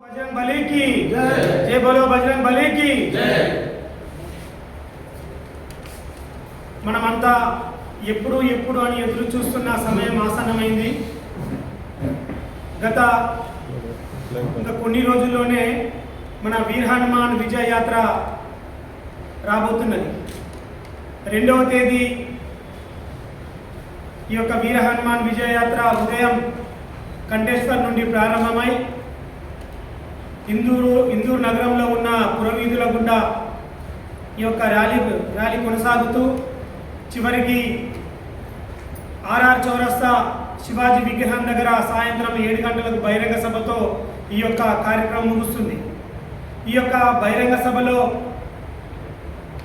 बजरंग बली की जय बोलो बजरंग बली की जय। మనమంతా ఎప్పుడు ఎప్పుడు అని ఎదురు చూస్తున్న సమయం ఆసన్నమైంది. గత ఇంకా కొన్ని రోజుల్లోనే మన వీర హనుమాన్ విజయ యాత్ర రాబోతున్నది. 2వ తేదీ ఈ యొక్క వీర హనుమాన్ విజయ యాత్ర ఉదయం కంటేశ్వర్ నుండి ప్రారంభమై ఇందూరు నగరంలో ఉన్న పురవీధుల గుండా ఈ యొక్క ర్యాలీ కొనసాగుతూ చివరికి ఆర్ఆర్ చౌరస్తా శివాజీ విగ్రహం దగ్గర సాయంత్రం 7 గంటలకు బహిరంగ సభతో ఈ యొక్క కార్యక్రమం ముగుస్తుంది. ఈ యొక్క బహిరంగ సభలో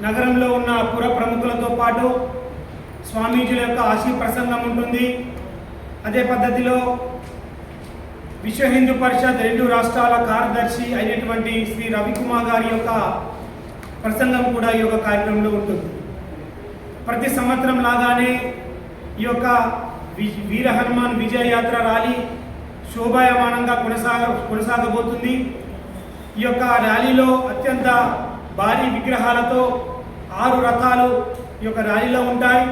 నగరంలో ఉన్న పుర ప్రముఖులతో పాటు స్వామీజీల యొక్క ఆశీ ప్రసంగం ఉంటుంది. అదే పద్ధతిలో విశ్వ హిందూ పరిషత్ 2 రాష్ట్రాల కార్యదర్శి అయినటువంటి శ్రీ రవికుమార్ గారి యొక్క ప్రసంగం కూడా ఈ యొక్క కార్యక్రమంలో ఉంటుంది. ప్రతి సంవత్సరం లాగానే ఈ యొక్క వీర హనుమాన్ విజయ యాత్ర ర్యాలీ శోభాయమానంగా కొనసాగబోతుంది. ఈ యొక్క ర్యాలీలో అత్యంత భారీ విగ్రహాలతో 6 రథాలు ఈ యొక్క ర్యాలీలో ఉంటాయి.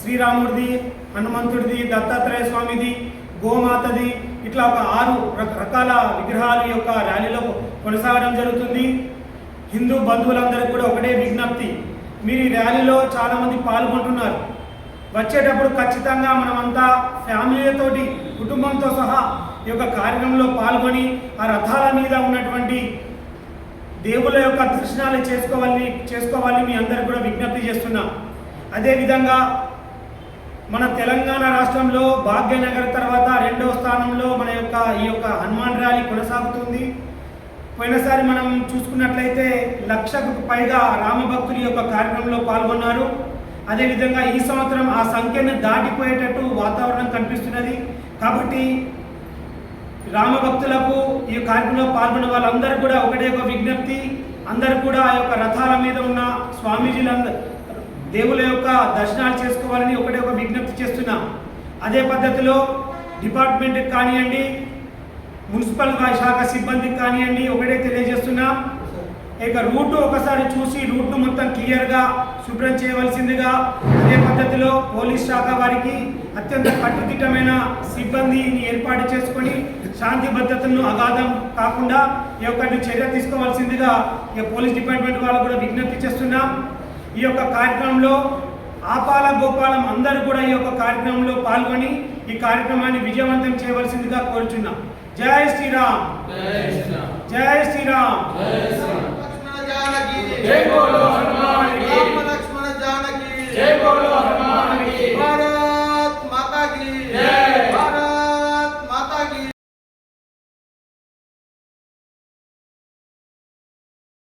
శ్రీరాముడిది, హనుమంతుడిది, దత్తాత్రేయ స్వామిది, గోమాతది, ఇట్లా ఒక 6 రకాల విగ్రహాలు ఈ యొక్క ర్యాలీలో కొనసాగడం జరుగుతుంది. హిందూ బంధువులందరూ కూడా ఒకటే విజ్ఞప్తి, మీరు ఈ ర్యాలీలో చాలామంది పాల్గొంటున్నారు. వచ్చేటప్పుడు ఖచ్చితంగా మనమంతా ఫ్యామిలీతోటి కుటుంబంతో సహా ఈ యొక్క కార్యక్రమంలో పాల్గొని ఆ రథాల మీద ఉన్నటువంటి దేవుళ్ళ యొక్క దర్శనాలు చేసుకోవాలి మీ అందరూ కూడా విజ్ఞప్తి చేస్తున్నాం. అదేవిధంగా మన తెలంగాణ రాష్ట్రంలో భాగ్యనగర్ తర్వాత 2వ స్థానంలో మన యొక్క ఈ యొక్క హనుమాన్ ర్యాలీ కొనసాగుతుంది. పోయినసారి మనం చూసుకున్నట్లయితే 1,00,000కు పైగా రామభక్తులు యొక్క కార్యక్రమంలో పాల్గొన్నారు. అదేవిధంగా ఈ సంవత్సరం ఆ సంఖ్యను దాటిపోయేటట్టు వాతావరణం కనిపిస్తున్నది. కాబట్టి రామభక్తులకు ఈ కార్యక్రమంలో పాల్గొన్న వాళ్ళందరూ కూడా ఒకటే ఒక విజ్ఞప్తి, అందరూ కూడా ఆ యొక్క రథాల మీద ఉన్న స్వామీజీలందరూ దేవుల యొక్క దర్శనాలు చేసుకోవాలని ఒకటే ఒక విజ్ఞప్తి చేస్తున్నాం. అదే పద్ధతిలో డిపార్ట్మెంట్కి కానివ్వండి, మున్సిపల్ శాఖ సిబ్బందికి కానివ్వండి ఒకటే తెలియజేస్తున్నాం. ఇక రూట్ ఒకసారి చూసి రూట్ను మొత్తం క్లియర్గా శుభ్రం చేయవలసిందిగా, అదే పద్ధతిలో పోలీస్ శాఖ వారికి అత్యంత కట్టుదిట్టమైన సిబ్బందిని ఏర్పాటు చేసుకొని శాంతి భద్రతను అగాధం కాకుండా ఈ యొక్క చర్య తీసుకోవాల్సిందిగా ఇక పోలీస్ డిపార్ట్మెంట్ వాళ్ళకు కూడా విజ్ఞప్తి చేస్తున్నాం. ఈ యొక్క కార్యక్రమంలో ఆపాల గోపాలం అందరూ కూడా ఈ యొక్క కార్యక్రమంలో పాల్గొని ఈ కార్యక్రమాన్ని విజయవంతం చేయవలసిందిగా కోరుచున్నాం. జై శ్రీరామ్, జై శ్రీరామ్, జై శ్రీరామ్, జై శ్రీరామ్, జై బోలో